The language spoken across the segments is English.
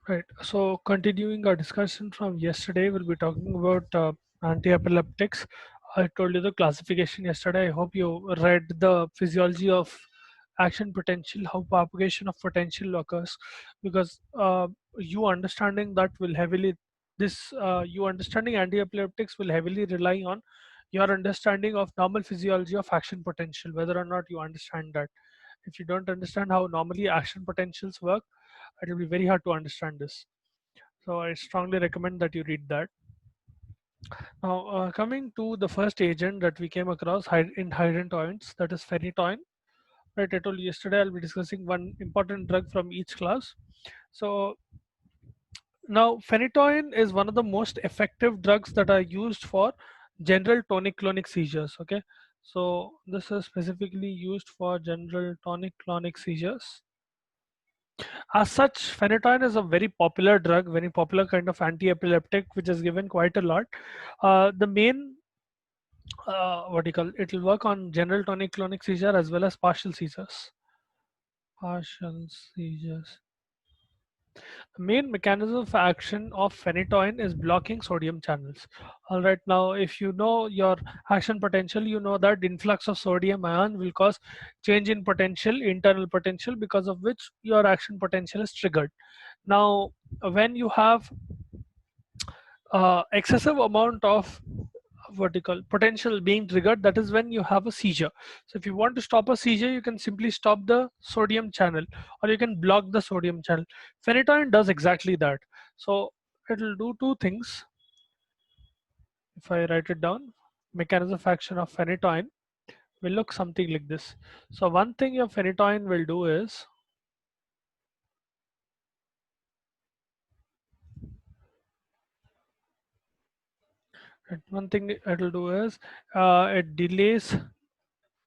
Right. So continuing our discussion from yesterday, we'll be talking about anti-epileptics. I told you the classification yesterday. I hope you read the physiology of action potential, how propagation of potential occurs, because you understanding that will heavily you understanding anti-epileptics will heavily rely on your understanding of normal physiology of action potential, whether or not you understand that. If you don't understand how normally action potentials work, it will be very hard to understand this. So I strongly recommend that you read that. Now, coming to the first agent that we came across in hydantoins, that is phenytoin. Right, I told you yesterday I'll be discussing one important drug from each class. So now phenytoin is one of the most effective drugs that are used for general tonic-clonic seizures. Okay, so this is specifically used for general tonic-clonic seizures. As such, phenytoin is a very popular drug, very popular kind of anti-epileptic, which is given quite a lot. The main, what do you call it, will work on general tonic-clonic seizure as well as partial seizures. Partial seizures. The main mechanism of action of phenytoin is blocking sodium channels. All right, now if you know your action potential, you know that influx of sodium ion will cause change in potential, internal potential, because of which your action potential is triggered. Now, when you have excessive amount of vertical potential being triggered, that is when you have a seizure. So if you want to stop a seizure, you can simply stop the sodium channel, or you can block the sodium channel. Phenytoin does exactly that. So it will do two things. If I write it down, mechanism of action of phenytoin will look something like this. So one thing your phenytoin will do is, one thing it will do is, it delays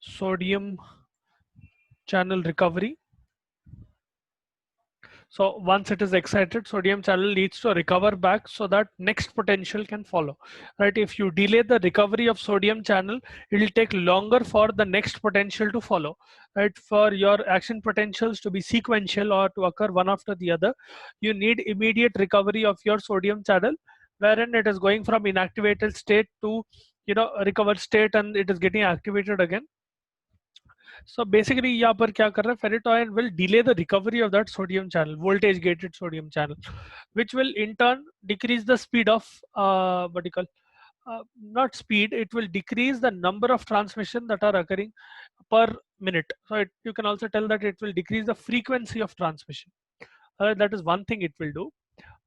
sodium channel recovery. So once it is excited, sodium channel needs to recover back so that next potential can follow. Right? If you delay the recovery of sodium channel, it will take longer for the next potential to follow. Right? For your action potentials to be sequential or to occur one after the other, you need immediate recovery of your sodium channel, wherein it is going from inactivated state to recovered state, and it is getting activated again. So basically यहाँ पर क्या कर रहा है, ferritin will delay the recovery of that sodium channel, voltage gated sodium channel, which will in turn decrease the speed of what do you call, not speed, it will decrease the number of transmission that are occurring per minute. So you can also tell that it will decrease the frequency of transmission. That is one thing it will do.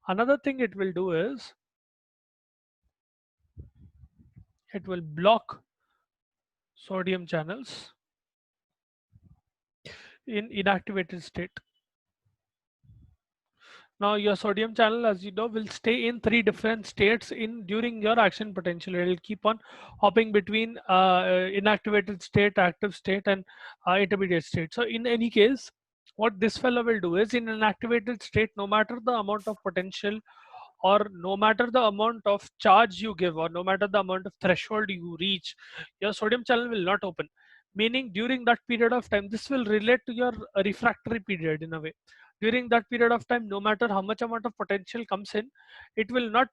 Another thing it will do is, it will block sodium channels in inactivated state. Now your sodium channel, as you know, will stay in three different states in during your action potential. It will keep on hopping between inactivated state, active state, and intermediate state. So in any case, what this fellow will do is, in an activated state, no matter the amount of potential, or no matter the amount of charge you give, or no matter the amount of threshold you reach, your sodium channel will not open. Meaning during that period of time, this will relate to your refractory period in a way. During that period of time, no matter how much amount of potential comes in, it will not,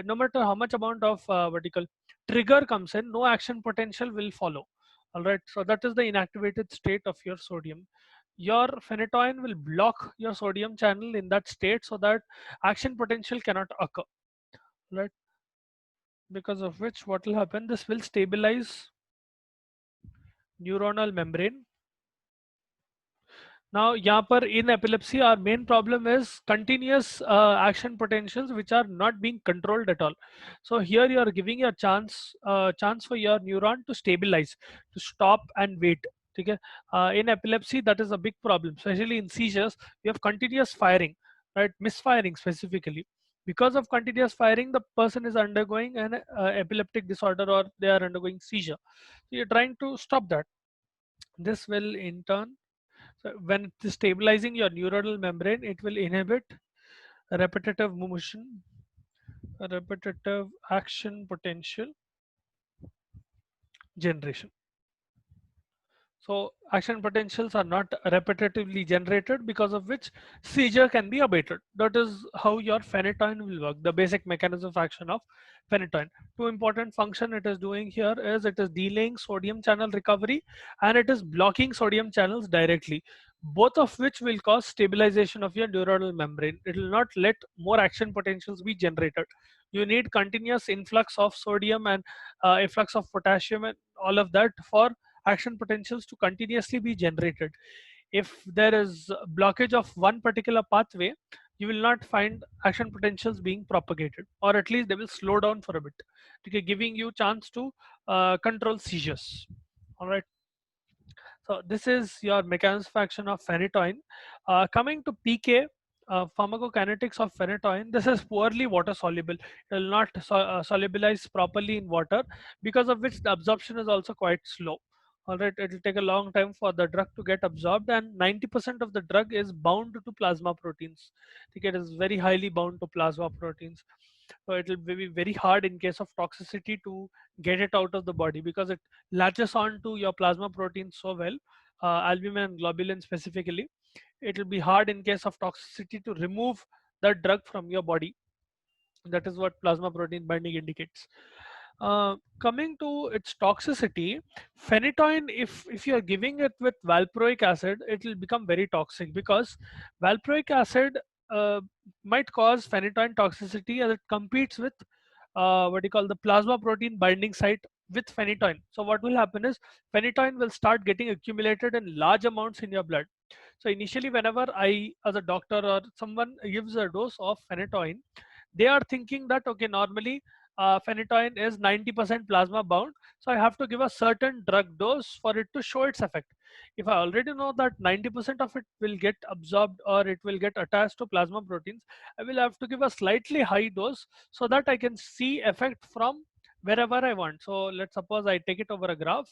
no matter how much amount of vertical trigger comes in, no action potential will follow. All right, so that is the inactivated state of your sodium. Your phenytoin will block your sodium channel in that state so that action potential cannot occur. Right, because of which what will happen, this will stabilize neuronal membrane. Now, यहाँ पर in epilepsy, our main problem is continuous action potentials which are not being controlled at all. So here you are giving a chance for your neuron to stabilize, to stop and wait. Okay? In epilepsy, that is a big problem, especially in seizures. You have continuous firing, right? Misfiring specifically. Because of continuous firing, the person is undergoing an epileptic disorder, or they are undergoing seizure. So you're trying to stop that. This will in turn, so when it is stabilizing your neuronal membrane, it will inhibit repetitive motion, repetitive action potential generation. So action potentials are not repetitively generated, because of which seizure can be abated. That is how your phenytoin will work, the basic mechanism of action of phenytoin. Two important function it is doing here is it is delaying sodium channel recovery, and it is blocking sodium channels directly, both of which will cause stabilization of your neuronal membrane. It will not let more action potentials be generated. You need continuous influx of sodium and influx of potassium and all of that for action potentials to continuously be generated. If there is blockage of one particular pathway, you will not find action potentials being propagated, or at least they will slow down for a bit, okay, giving you chance to control seizures. All right. So this is your mechanism of action of phenytoin. Coming to PK, pharmacokinetics of phenytoin, this is poorly water soluble. It will not solubilize properly in water, because of which the absorption is also quite slow. All right, it will take a long time for the drug to get absorbed, and 90% of the drug is bound to plasma proteins. I think it is very highly bound to plasma proteins. So it will be very hard in case of toxicity to get it out of the body, because it latches on to your plasma proteins so well, albumin and globulin specifically. It will be hard in case of toxicity to remove that drug from your body. That is what plasma protein binding indicates. Coming to its toxicity, phenytoin, if you are giving it with valproic acid, it will become very toxic, because valproic acid might cause phenytoin toxicity as it competes with what you call the plasma protein binding site with phenytoin. So what will happen is phenytoin will start getting accumulated in large amounts in your blood. So initially, whenever I, as a doctor or someone gives a dose of phenytoin, they are thinking that okay, normally phenytoin is 90% plasma bound, so I have to give a certain drug dose for it to show its effect. If I already know that 90% of it will get absorbed or it will get attached to plasma proteins, I will have to give a slightly high dose so that I can see effect from wherever I want. So let's suppose I take it over a graph.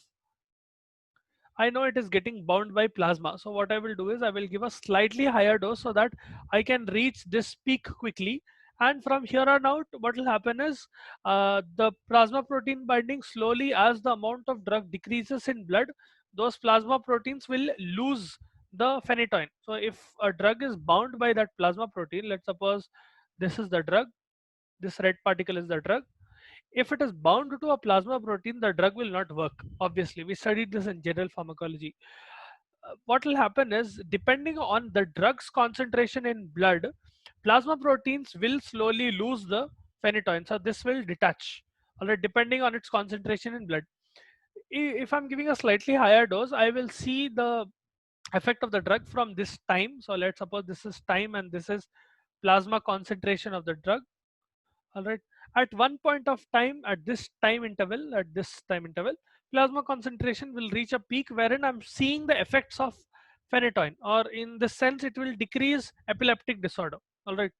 I know it is getting bound by plasma. So what I will do is I will give a slightly higher dose so that I can reach this peak quickly. And from here on out, what will happen is the plasma protein binding slowly, as the amount of drug decreases in blood, those plasma proteins will lose the phenytoin. So if a drug is bound by that plasma protein, let's suppose this is the drug, this red particle is the drug. If it is bound to a plasma protein, the drug will not work. Obviously, we studied this in general pharmacology. What will happen is, depending on the drug's concentration in blood, plasma proteins will slowly lose the phenytoin. So this will detach, all right, depending on its concentration in blood. If I'm giving a slightly higher dose, I will see the effect of the drug from this time. So let's suppose this is time and this is plasma concentration of the drug. All right, at one point of time, at this time interval, plasma concentration will reach a peak wherein I'm seeing the effects of phenytoin, or in this sense it will decrease epileptic disorder. All right,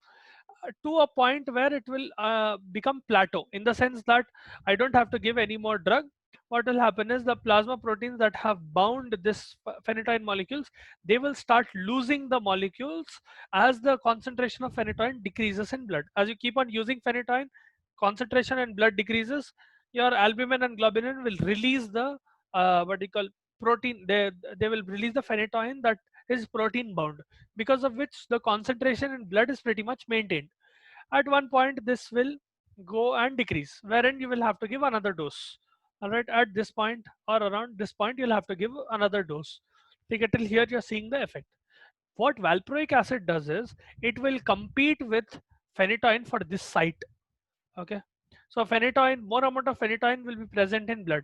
to a point where it will become plateau, in the sense that I don't have to give any more drug. What will happen is the plasma proteins that have bound this phenytoin molecules, they will start losing the molecules as the concentration of phenytoin decreases in blood. As you keep on using phenytoin, concentration in blood decreases, your albumin and globulin will release the what you call protein. They will release the phenytoin that is protein bound, because of which the concentration in blood is pretty much maintained. At one point, this will go and decrease, wherein you will have to give another dose. All right, at this point or around this point, you'll have to give another dose. Okay, till here you're seeing the effect. What valproic acid does is it will compete with phenytoin for this site. Okay, so phenytoin, more amount of phenytoin will be present in blood.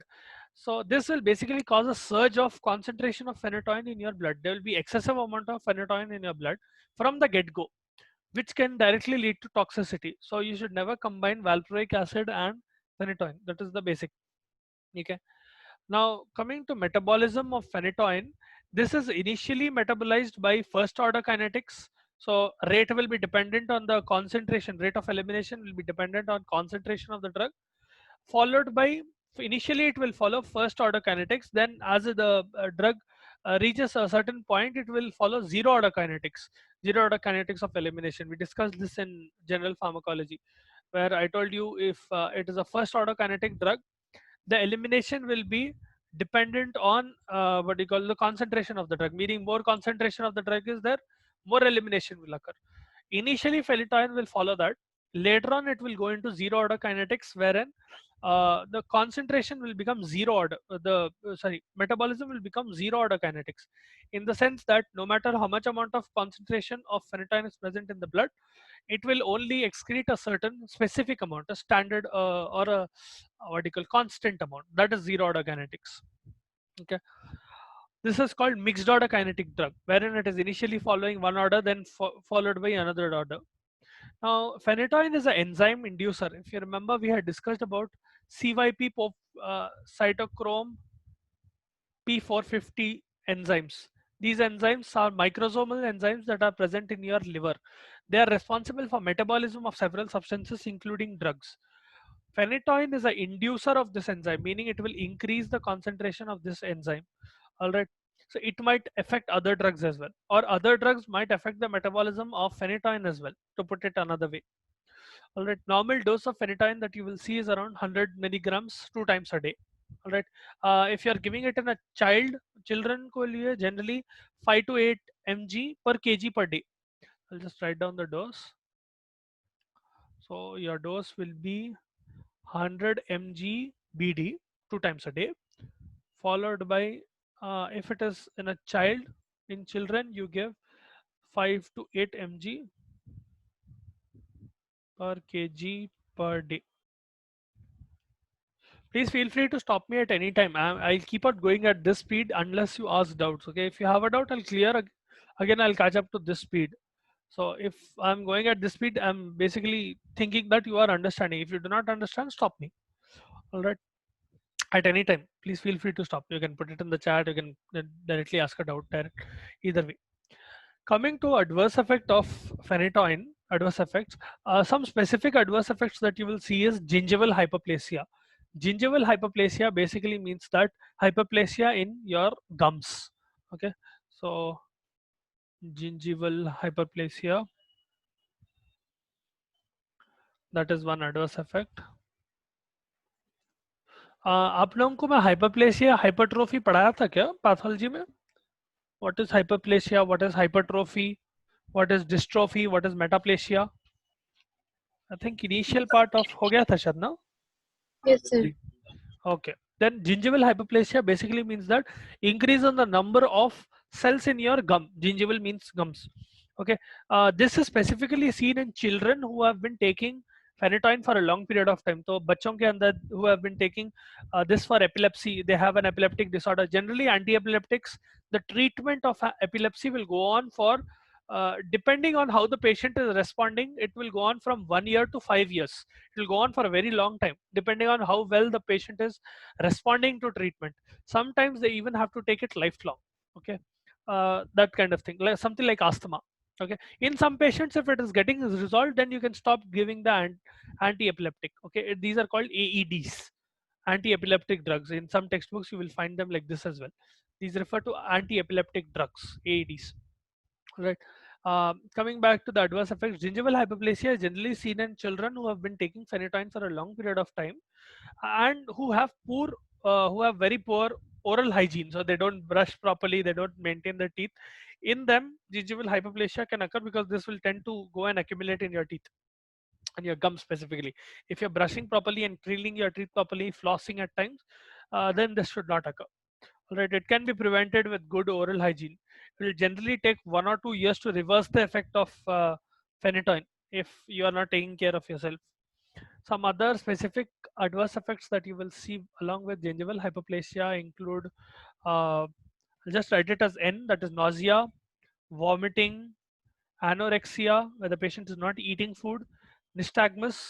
So this will basically cause a surge of concentration of phenytoin in your blood. There will be excessive amount of phenytoin in your blood from the get-go, which can directly lead to toxicity. So you should never combine valproic acid and phenytoin. That is the basic. Okay. Now coming to metabolism of phenytoin, this is initially metabolized by first order kinetics. So rate will be dependent on the concentration. Rate of elimination will be dependent on concentration of the drug, followed by, initially it will follow first order kinetics, then as the drug reaches a certain point, it will follow zero order kinetics. Zero order kinetics of elimination, we discussed this in general pharmacology, where I told you if it is a first order kinetic drug, the elimination will be dependent on what you call the concentration of the drug, meaning more concentration of the drug is there, more elimination will occur. Initially phenytoin will follow that. Later on it will go into zero order kinetics, wherein the concentration will become zero order, metabolism will become zero order kinetics, in the sense that no matter how much amount of concentration of phenytoin is present in the blood, it will only excrete a certain specific amount, a standard or a what you call constant amount. That is zero order kinetics. Okay, this is called mixed order kinetic drug, wherein it is initially following one order, then followed by another order. Now, phenytoin is an enzyme inducer. If you remember, we had discussed about CYP cytochrome P450 enzymes. These enzymes are microsomal enzymes that are present in your liver. They are responsible for metabolism of several substances, including drugs. Phenytoin is an inducer of this enzyme, meaning it will increase the concentration of this enzyme. All right. So it might affect other drugs as well, or other drugs might affect the metabolism of phenytoin as well, to put it another way. All right, normal dose of phenytoin that you will see is around 100 milligrams 2 times a day. All right, if you are giving it in a children को लिए generally 5 to 8 mg per kg per day. I'll just write down the dose. So your dose will be 100 mg BD 2 times a day, followed by if it is in a child, in children you give 5 to 8 mg per kg per day. Please feel free to stop me at any time. I'll keep on going at this speed unless you ask doubts. Okay, if you have a doubt, I'll clear again. I'll catch up to this speed. So if I'm going at this speed, I'm basically thinking that you are understanding. If you do not understand, stop me. All right. At any time, please feel free to stop. You can put it in the chat. You can directly ask a doubt there. Either way. Coming to adverse effect of phenytoin, adverse effects, some specific adverse effects that you will see is gingival hyperplasia. Gingival hyperplasia basically means that hyperplasia in your gums. Okay, so gingival hyperplasia, that is one adverse effect. आप लोगों को मैं hyperplasia hypertrophy पढ़ाया था क्या pathology में? What is hyperplasia? What is hypertrophy? What is dystrophy? What is metaplasia? I think initial part of हो गया था शायद ना? Yes, sir. Okay. Then gingival hyperplasia basically means that increase in the number of cells in your gum. Gingival means gums. Okay. This is specifically seen in children who have been taking phenytoin for a long period of time. So बच्चों के अंदर who have been taking this for epilepsy, they have an epileptic disorder. Generally, anti-epileptics, the treatment of epilepsy will go on for depending on how the patient is responding, it will go on from 1 year to 5 years. It will go on for a very long time, depending on how well the patient is responding to treatment. Sometimes they even have to take it lifelong. Okay, that kind of thing, like something like asthma. Okay, in some patients, if it is getting resolved, then you can stop giving the anti-epileptic. Okay, these are called AEDs, anti-epileptic drugs. In some textbooks, you will find them like this as well. These refer to anti-epileptic drugs, AEDs. Right. Coming back to the adverse effects, gingival hyperplasia is generally seen in children who have been taking phenytoin for a long period of time and who have very poor oral hygiene. So they don't brush properly, they don't maintain their teeth. In them, gingival hyperplasia can occur because this will tend to go and accumulate in your teeth and your gums specifically. If you're brushing properly and cleaning your teeth properly, flossing at times, then this should not occur. Right, it can be prevented with good oral hygiene. It will generally take 1 or 2 years to reverse the effect of phenytoin if you are not taking care of yourself. Some other specific adverse effects that you will see along with gingival hyperplasia include, I'll just write it as N, that is nausea, vomiting, anorexia, where the patient is not eating food, nystagmus.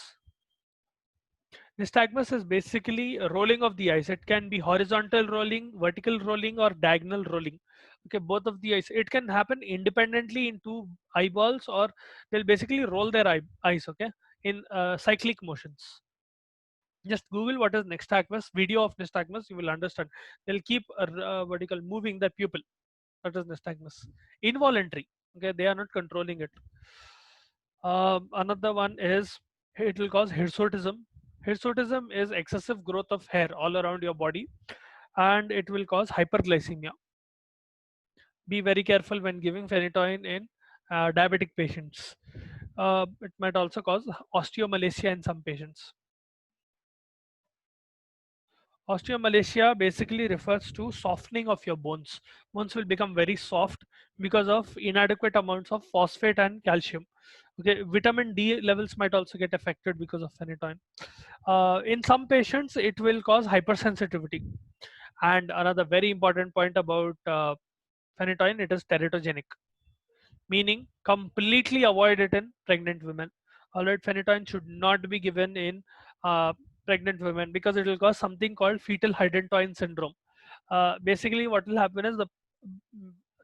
Nystagmus is basically a rolling of the eyes. It can be horizontal rolling, vertical rolling, or diagonal rolling. Okay, both of the eyes. It can happen independently in two eyeballs, or they'll basically roll their eyes. Okay, in cyclic motions. Just Google what is nystagmus, video of nystagmus. You will understand. They'll keep vertical moving the pupil. That is nystagmus. Involuntary. Okay, they are not controlling it. Another one is it will cause hirsutism. Hirsutism is excessive growth of hair all around your body. and it will cause hyperglycemia. Be very careful when giving phenytoin in diabetic patients. It might also cause osteomalacia in some patients. Osteomalacia basically refers to softening of your bones. Bones will become very soft because of inadequate amounts of phosphate and calcium. Okay, vitamin D levels might also get affected because of phenytoin. In some patients, it will cause hypersensitivity. And another very important point about phenytoin, it is teratogenic, meaning completely avoid it in pregnant women. Alright, phenytoin should not be given in pregnant women because it will cause something called fetal hydantoin syndrome. Basically, what will happen is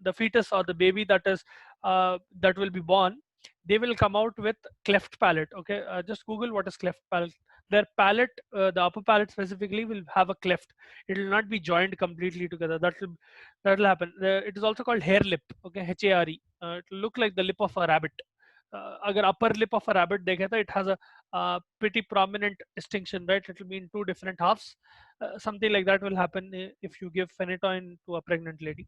the fetus or the baby that will be born, they will come out with cleft palate. Okay, just Google what is cleft palate. Their palate, the upper palate specifically, will have a cleft. It will not be joined completely together. That will happen. It is also called hair lip. Okay, HARE. It will look like the lip of a rabbit. Agar upper lip of a rabbit dekhe to it has a pretty prominent distinction, right? It will be in two different halves. Something like that will happen if you give phenytoin to a pregnant lady.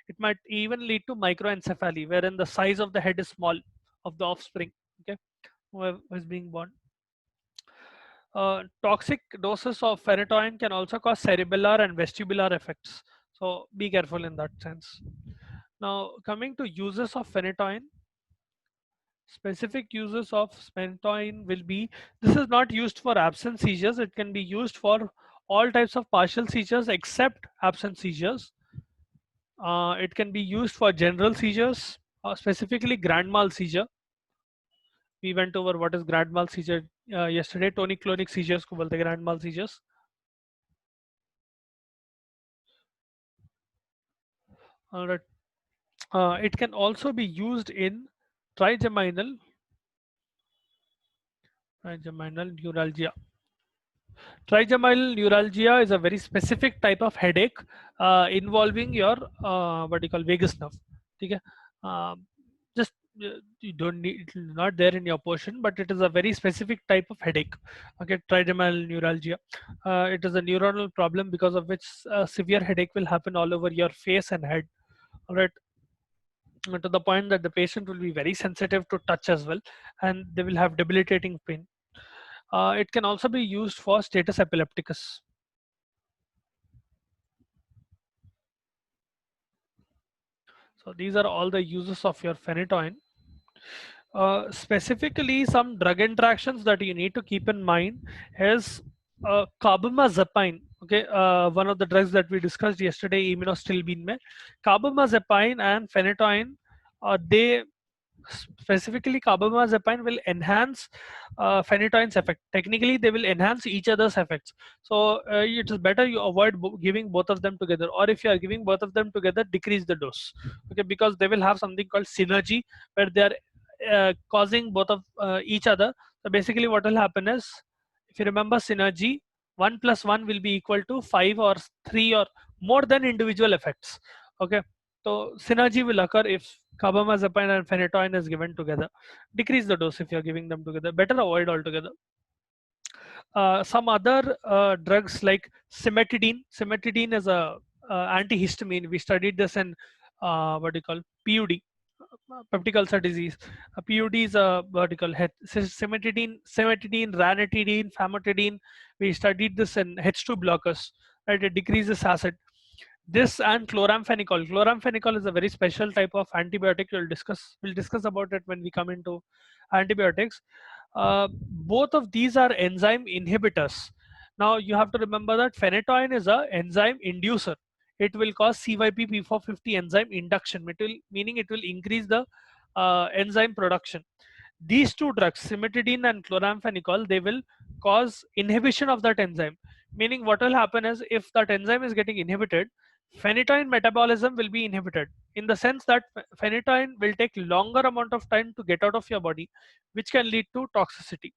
It might even lead to microencephaly, wherein the size of the head is small of the offspring. Okay, who is being born. Toxic doses of phenytoin can also cause cerebellar and vestibular effects. So be careful in that sense. Now, coming to uses of phenytoin, specific uses of phenytoin will be, this is not used for absence seizures. It can be used for all types of partial seizures except absence seizures. It can be used for general seizures, specifically grand mal seizure. We went over what is grand mal seizure yesterday. Tonic clonic seizures को बोलते हैं grand mal seizures. All right. It can also be used in trigeminal neuralgia. Trigeminal neuralgia is a very specific type of headache involving your what you call vagus nerve. Okay? Just you don't need, it is not there in your portion, but it is a very specific type of headache. Okay, trigeminal neuralgia. It is a neuronal problem because of which severe headache will happen all over your face and head. All right, to the point that the patient will be very sensitive to touch as well, and they will have debilitating pain. It can also be used for status epilepticus. So these are all the uses of your phenytoin. Specifically, some drug interactions that you need to keep in mind is carbamazepine. Okay, one of the drugs that we discussed yesterday, immunostilbene. Mein. Carbamazepine and phenytoin, they specifically carbamazepine will enhance phenytoin's effect. Technically, they will enhance each other's effects. So it is better you avoid giving both of them together, or if you are giving both of them together, decrease the dose. Okay, because they will have something called synergy where they are causing both of each other. So basically, what will happen is, if you remember synergy, 1 plus 1 will be equal to 5 or 3 or more than individual effects. Okay, so synergy will occur if carbamazepine and phenytoin is given together. Decrease the dose if you're giving them together. Better avoid altogether. Some other drugs like cimetidine. Cimetidine is a antihistamine. We studied this in what do you call PUD, peptic ulcer disease. PUD is a what do you call cimetidine, ranitidine, famotidine. We studied this in H2 blockers. Right, it decreases acid. This and chloramphenicol. Chloramphenicol is a very special type of antibiotic. We'll discuss about it when we come into antibiotics. Both of these are enzyme inhibitors. Now you have to remember that phenytoin is a enzyme inducer. It will cause CYP P450 enzyme induction, meaning it will increase the enzyme production. These two drugs, cimetidine and chloramphenicol, they will cause inhibition of that enzyme. Meaning what will happen is, if that enzyme is getting inhibited, phenytoin metabolism will be inhibited, in the sense that phenytoin will take longer amount of time to get out of your body, which can lead to toxicity.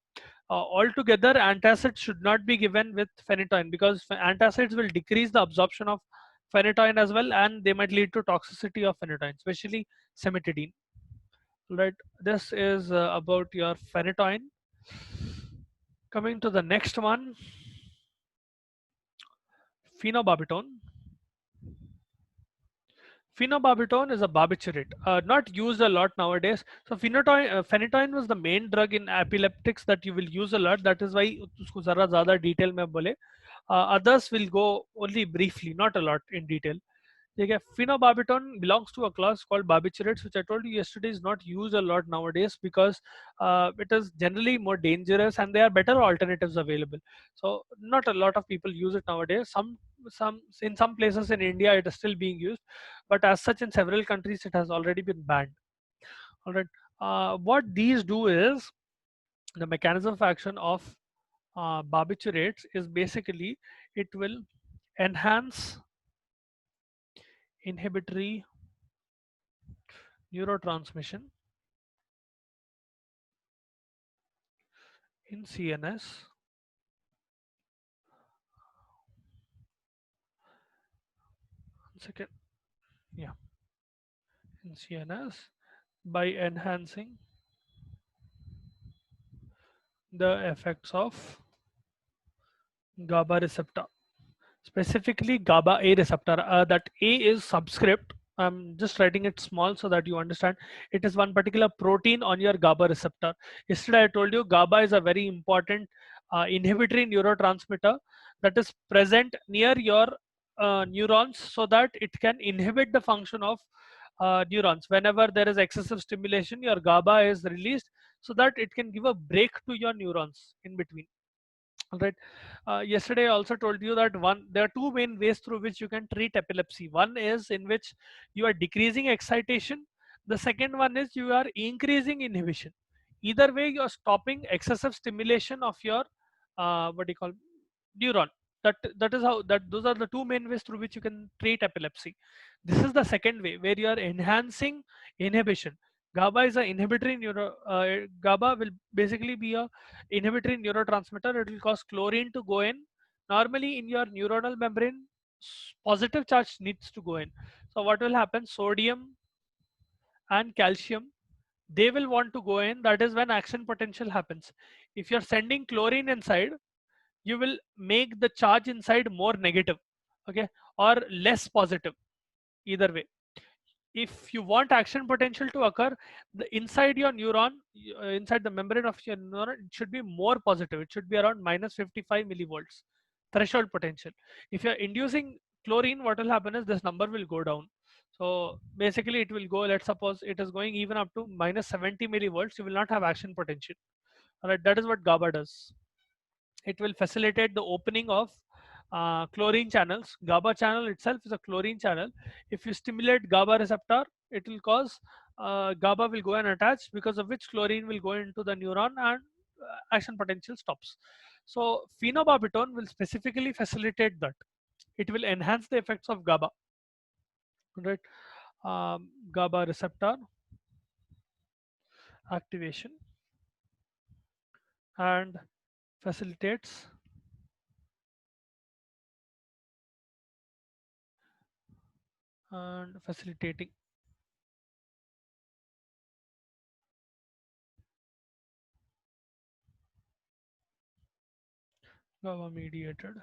Altogether, antacids should not be given with phenytoin, because antacids will decrease the absorption of phenytoin as well, and they might lead to toxicity of phenytoin, especially cimetidine. Right, this is about your phenytoin. Coming to the next one, phenobarbital. Phenobarbital is a barbiturate, not used a lot nowadays. So phenytoin was the main drug in epileptics that you will use a lot. That is why उसको ज़रा ज़्यादा detail में बोले. Others will go only briefly, not a lot in detail. Okay, phenobarbital belongs to a class called barbiturates, which I told you yesterday is not used a lot nowadays because it is generally more dangerous and there are better alternatives available. So not a lot of people use it nowadays. Some in some places in India it is still being used, but as such in several countries it has already been banned. All right. What these do is the mechanism of action of barbiturates is basically it will enhance inhibitory neurotransmission in CNS. One second. Yeah, in CNS by enhancing the effects of GABA receptor, specifically GABA A receptor. That A is subscript. I'm just writing it small so that you understand. It is one particular protein on your GABA receptor. Yesterday I told you GABA is a very important inhibitory neurotransmitter that is present near your neurons so that it can inhibit the function of neurons. Whenever there is excessive stimulation, your GABA is released so that it can give a break to your neurons in between. All right. Yesterday I also told you that there are two main ways through which you can treat epilepsy. One is in which you are decreasing excitation. The second one is you are increasing inhibition. Either way, you are stopping excessive stimulation of your what do you call neuron. That is how that those are the two main ways through which you can treat epilepsy. This is the second way where you are enhancing inhibition. GABA is an inhibitory GABA will basically be a inhibitory neurotransmitter. It will cause chlorine to go in. Normally in your neuronal membrane, positive charge needs to go in. So what will happen? Sodium and calcium, they will want to go in. That is when action potential happens. If you're sending chlorine inside, you will make the charge inside more negative, okay, or less positive, either way. If you want action potential to occur, the inside your neuron, inside the membrane of your neuron, it should be more positive. It should be around minus 55 millivolts threshold potential. If you're inducing chlorine, what will happen is this number will go down. So basically it will go, let's suppose it is going even up to minus 70 millivolts, you will not have action potential. All right, that is what GABA does. It will facilitate the opening of chlorine channels. GABA channel itself is a chlorine channel. If you stimulate GABA receptor, it will cause GABA will go and attach, because of which chlorine will go into the neuron and action potential stops. So phenobarbital will specifically facilitate that. It will enhance the effects of GABA, right? GABA receptor activation and facilitates and facilitating GABA mediated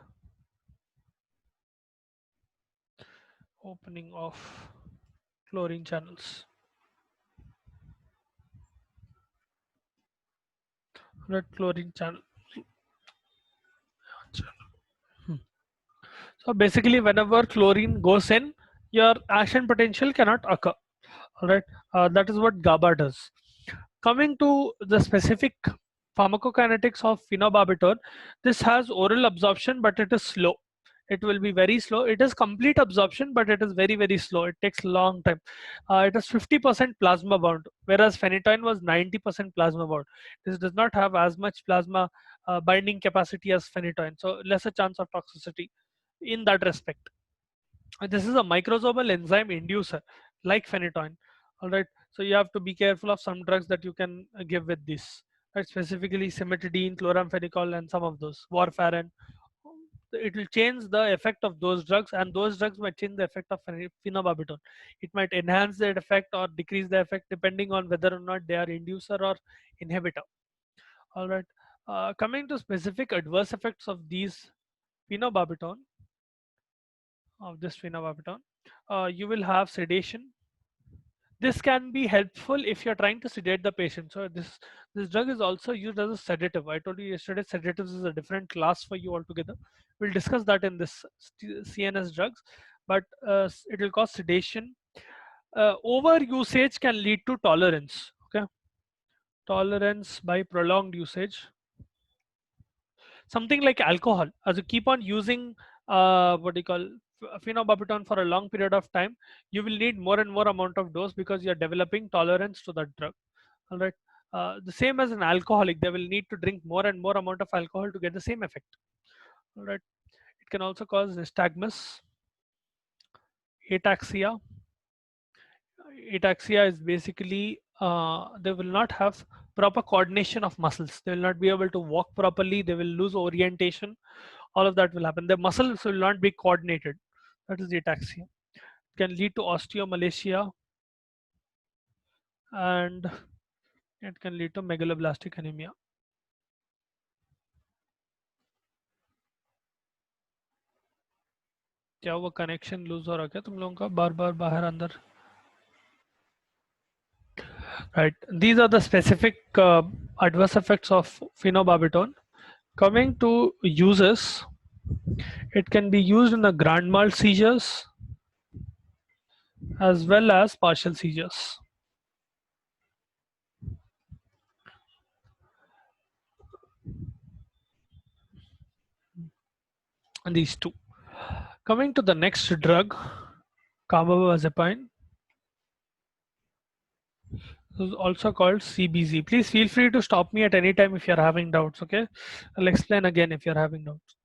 opening of chlorine channels. Red chlorine channel. Hmm. So basically, whenever chlorine goes in, your action potential cannot occur. All right, that is what GABA does. Coming to the specific pharmacokinetics of phenobarbital, this has oral absorption, but it is slow. It will be very slow. It is complete absorption, but it is very, very slow. It takes long time. It is 50% plasma bound, whereas phenytoin was 90% plasma bound. This does not have as much plasma binding capacity as phenytoin, so lesser chance of toxicity in that respect. This is a microsomal enzyme inducer like phenytoin. All right, so you have to be careful of some drugs that you can give with this, right? Specifically cimetidine, chloramphenicol, and some of those warfarin. It will change the effect of those drugs, and those drugs might change the effect of phenobarbital. It might enhance that effect or decrease the effect depending on whether or not they are inducer or inhibitor. All right, coming to specific adverse effects of these phenobarbital, of this phenobarbital. You will have sedation. This can be helpful if you're trying to sedate the patient. So this drug is also used as a sedative. I told you yesterday sedatives is a different class for you altogether. We'll discuss that in this CNS drugs, but it will cause sedation. Over usage can lead to tolerance. Okay, tolerance by prolonged usage. Something like alcohol, as you keep on using what do you call phenobarbital for a long period of time, you will need more and more amount of dose because you are developing tolerance to that drug. All right. The same as an alcoholic, they will need to drink more and more amount of alcohol to get the same effect. All right. It can also cause nystagmus, ataxia. Ataxia is basically they will not have proper coordination of muscles. They will not be able to walk properly. They will lose orientation. All of that will happen. The muscles will not be coordinated. That is the ataxia. It can lead to osteomalacia, and it can lead to megaloblastic anemia. क्या वो connection loose हो रहा क्या तुम लोगों का बार बार बाहर अंदर? Right. These are the specific adverse effects of phenobarbital. Coming to uses, it can be used in the grand mal seizures as well as partial seizures. And these two. Coming to the next drug, carbamazepine, is also called CBZ. Please feel free to stop me at any time if you're having doubts. Okay, I'll explain again if you're having doubts.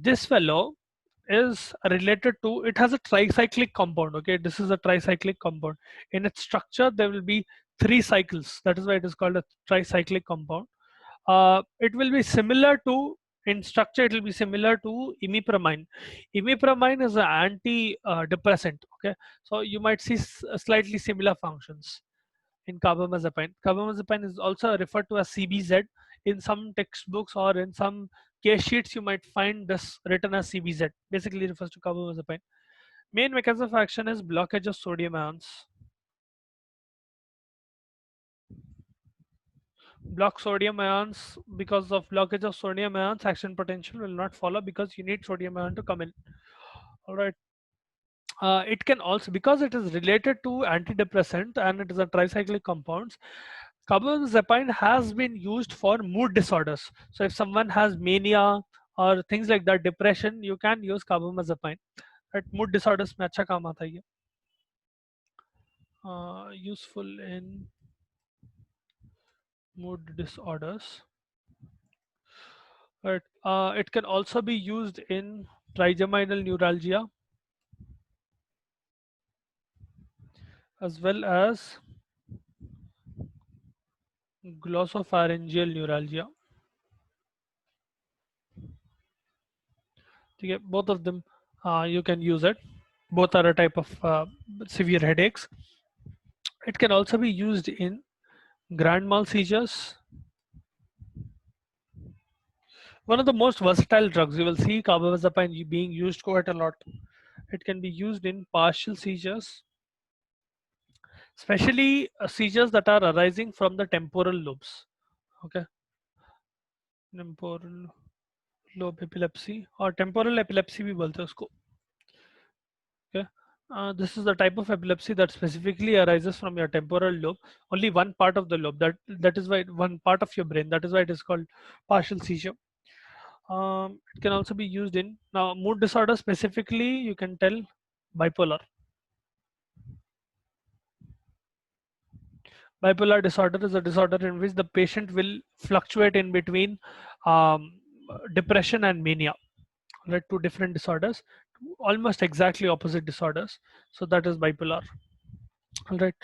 This fellow is related to, it has a tricyclic compound. Okay, this is a tricyclic compound. In its structure there will be 3 cycles, that is why it is called a tricyclic compound. It will be similar to, in structure it will be similar to imipramine. Imipramine is an anti-depressant. Okay, so you might see slightly similar functions in carbamazepine. Carbamazepine is also referred to as CBZ. In some textbooks or in some case sheets, you might find this written as CBZ. Basically refers to carbamazepine. Main mechanism of action is blockage of sodium ions. Block sodium ions. Because of blockage of sodium ions, action potential will not follow because you need sodium ion to come in. All right. It can also, because it is related to antidepressant and it is a tricyclic compounds, carbamazepine has been used for mood disorders. So if someone has mania or things like that, depression, you can use carbamazepine. Right? Mood disorders में अच्छा काम आता है ये. Useful in mood disorders. Right. It can also be used in trigeminal neuralgia as well as glossopharyngeal neuralgia. Okay, both of them you can use it. Both are a type of severe headaches. It can also be used in grand mal seizures. One of the most versatile drugs. You will see carbamazepine being used quite a lot. It can be used in partial seizures, especially seizures that are arising from the temporal lobes. Okay, temporal lobe epilepsy or temporal epilepsy भी बोलते हैं उसको. Okay. This is the type of epilepsy that specifically arises from your temporal lobe. Only one part of the lobe. That is why one part of your brain. That is why it is called partial seizure. It can also be used in now mood disorder specifically. You can tell bipolar. Bipolar disorder is a disorder in which the patient will fluctuate in between um, depression and mania. Right, two different disorders, almost exactly opposite disorders. So that is bipolar. All right.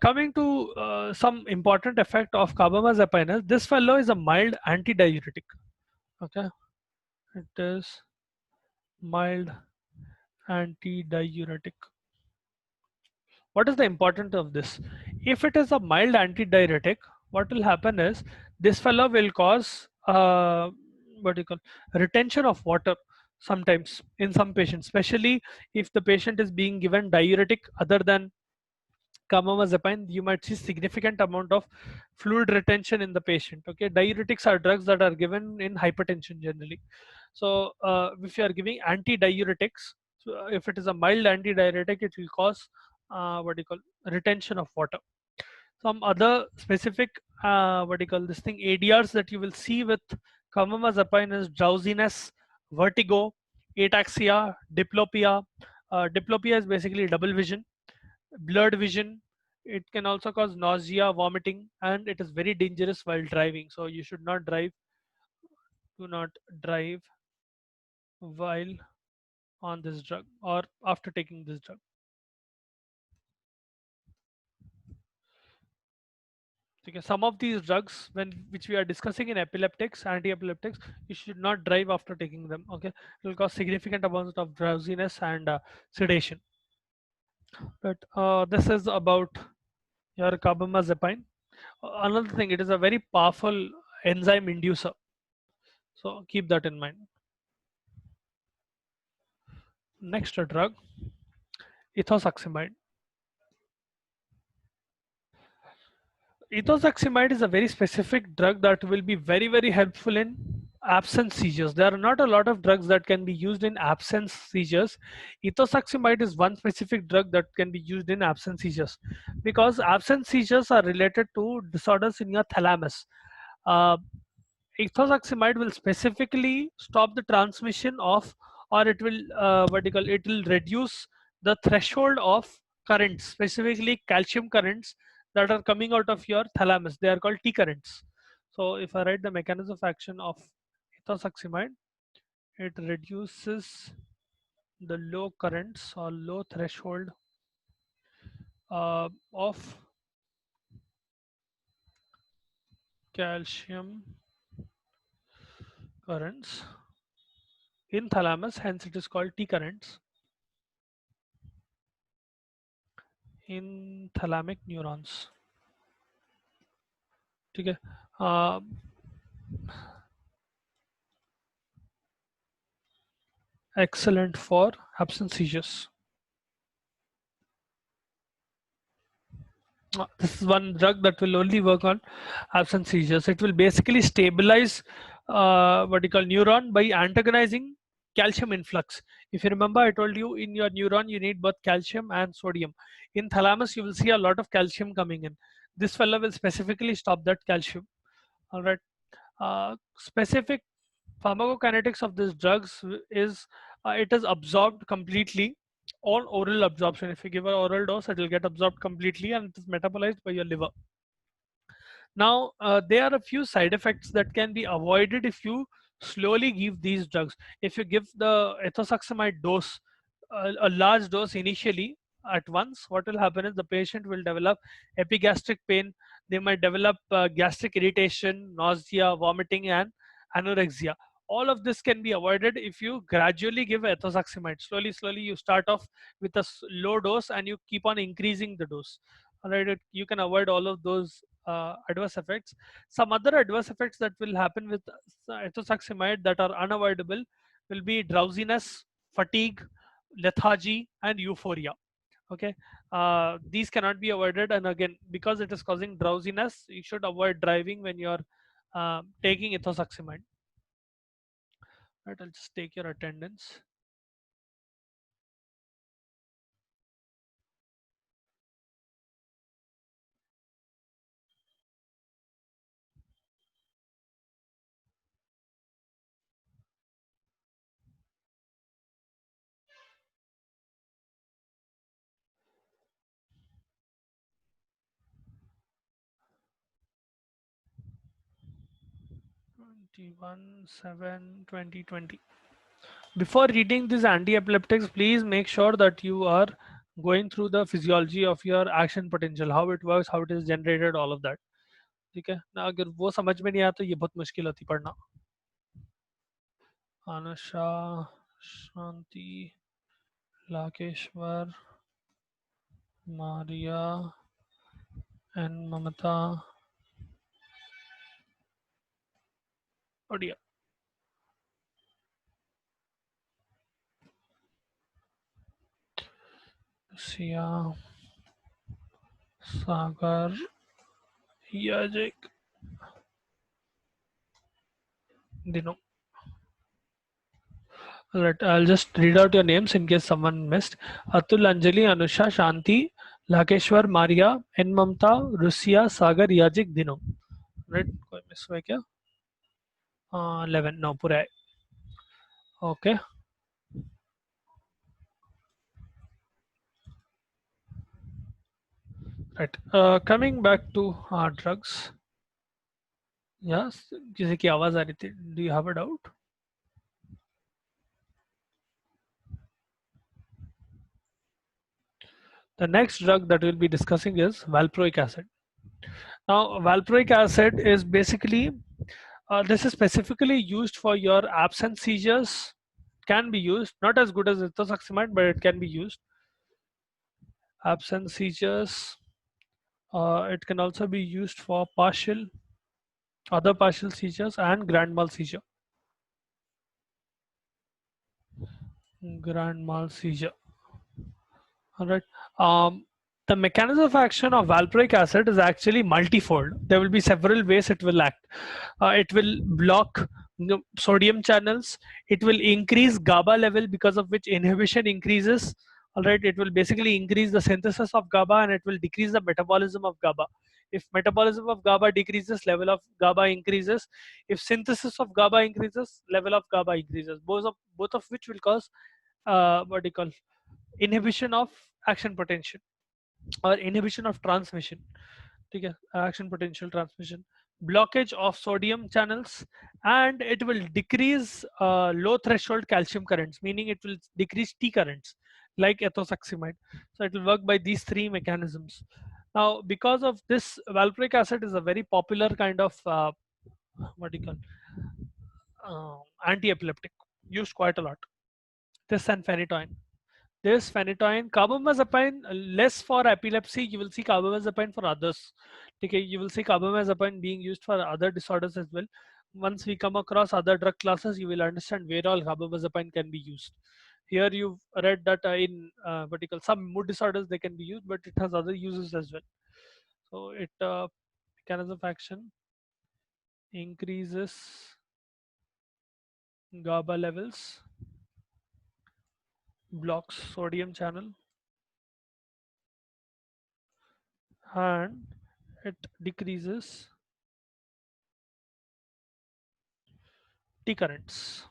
Coming to some important effect of carbamazepine, this fellow is a mild antidiuretic. Okay, it is mild antidiuretic. What is the importance of this? If it is a mild antidiuretic, what will happen is this fellow will cause what do you call retention of water. sometimes in some patients, especially if the patient is being given diuretic other than carbamazepine, you might see significant amount of fluid retention in the patient. Okay, diuretics are drugs that are given in hypertension generally. So if you are giving antidiuretics, so if it is a mild antidiuretic, it will cause what do you call retention of water. Some other specific what do you call this thing ADRs that you will see with carbamazepine is drowsiness, vertigo, ataxia, diplopia. Diplopia is basically double vision, blurred vision. It can also cause nausea, vomiting, and it is very dangerous while driving. So you should not drive. Do not drive while on this drug or after taking this drug. Okay, some of these drugs, when which we are discussing in epileptics, anti-epileptics, you should not drive after taking them. Okay, it will cause significant amounts of drowsiness and sedation. But this is about your carbamazepine. Another thing, it is a very powerful enzyme inducer. So keep that in mind. Next drug, ethosuximide. Ethosuximide is a very specific drug that will be very helpful in absence seizures. There are not a lot of drugs that can be used in absence seizures. Ethosuximide is one specific drug that can be used in absence seizures because absence seizures are related to disorders in your thalamus. Uh, Ethosuximide will specifically stop the transmission of, or it will what do you call, it will reduce the threshold of currents, specifically calcium currents that are coming out of your thalamus. They are called T currents. So if I write the mechanism of action of ethosuximide, it reduces the low currents or low threshold of calcium currents in thalamus, hence it is called T currents in thalamic neurons. ठीक है. Excellent for absence seizures. This is one drug that will only work on absence seizures. It will basically stabilize what you call neuron by antagonizing calcium influx. If you remember, I told you in your neuron you need both calcium and sodium. In thalamus, you will see a lot of calcium coming in. This fellow will specifically stop that calcium. All right. Specific pharmacokinetics of this drugs is it is absorbed completely on oral absorption. If you give an oral dose, it will get absorbed completely and it is metabolized by your liver. Now, there are a few side effects that can be avoided if you slowly give these drugs. If you give the ethosuximide dose, a large dose initially at once, what will happen is the patient will develop epigastric pain. They might develop gastric irritation, nausea, vomiting, and anorexia. All of this can be avoided if you gradually give ethosuximide. Slowly, you start off with a low dose and you keep on increasing the dose. All right, you can avoid all of those adverse effects. Some other adverse effects that will happen with ethosuximide that are unavoidable will be drowsiness, fatigue, lethargy, and euphoria. Okay, these cannot be avoided, and again, because it is causing drowsiness, you should avoid driving when you are taking ethosuximide. Right, I'll just take your attendance. 21/7/2020. Before reading these anti-epileptics, please make sure that you are going through the physiology of your action potential, how it works, how it is generated, all of that. ठीक है ना. अगर वो समझ में नहीं आया तो ये बहुत मुश्किल होती पढ़ना. Anusha, Shanti, Lakeshwar, Maria and Mamata, Odia. Sia, Sagar, Yajik, Dino. Alright, I'll just read out your names in case someone missed. Atul, Anjali, Anusha, Shanti, Lakeshwar, Maria, N Mamta, Rusia, Sagar, Yajik, Dino. Right? कोई miss हुआ है क्या? 11. No, पूरा है. Okay. Right. Coming back to drugs. Yes. किसी की आवाज आ रही थी. Do you have a doubt? The next drug that we'll be discussing is valproic acid. Now, valproic acid is basically this is specifically used for your absence seizures. Can be used, not as good as ethosuximide, but it can be used. Absence seizures. It can also be used for other partial seizures and grand mal seizure. Grand mal seizure. All right. The mechanism of action of valproic acid is actually multifold. There will be several ways it will act. It will block sodium channels. It will increase GABA level, because of which inhibition increases. All right. It will basically increase the synthesis of GABA, and it will decrease the metabolism of GABA. If metabolism of GABA decreases, level of GABA increases. If synthesis of GABA increases, level of GABA increases. Both of which will cause what do you call inhibition of action potential or inhibition of transmission. ठीक है, action potential transmission, blockage of sodium channels, and it will decrease low threshold calcium currents, meaning it will decrease T currents like ethosuximide. So it will work by these three mechanisms. Now, because of this, valproic acid is a very popular kind of what do you call anti-epileptic, used quite a lot. This and phenytoin. There's phenytoin, carbamazepine, less for epilepsy. You will see carbamazepine for others. Okay, you will see carbamazepine being used for other disorders as well. Once we come across other drug classes, you will understand where all carbamazepine can be used. Here you've read that in particular some mood disorders they can be used, but it has other uses as well. So it mechanism of action increases GABA levels, blocks sodium channel, and it decreases T currents.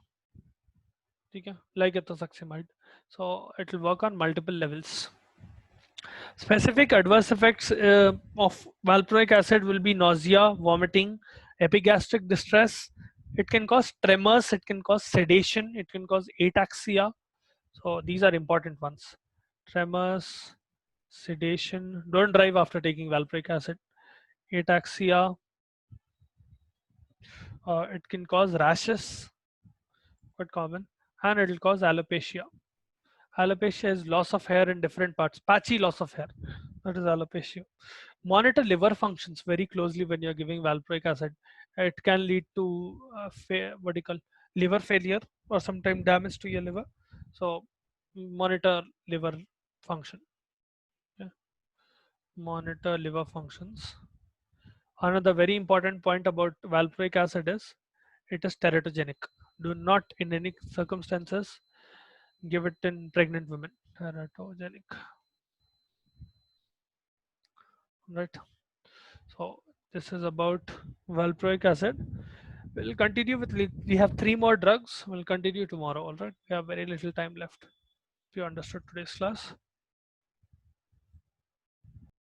Okay, like ethosuximide. So it will work on multiple levels. Specific adverse effects of valproic acid will be nausea, vomiting, epigastric distress. It can cause tremors, it can cause sedation, it can cause ataxia. So these are important ones. Tremors, sedation. Don't drive after taking valproic acid. Ataxia. It can cause rashes, quite common, and it will cause alopecia. Alopecia is loss of hair in different parts, patchy loss of hair. That is alopecia. Monitor liver functions very closely when you're giving valproic acid. It can lead to what do you call liver failure or sometimes damage to your liver. So monitor liver function. Yeah. Monitor liver functions. Another very important point about valproic acid is it is teratogenic. Do not in any circumstances give it in pregnant women. Teratogenic. Right. So this is about valproic acid. We'll continue with, we have 3 more drugs. We'll continue tomorrow. All right. We have very little time left. If you understood today's class.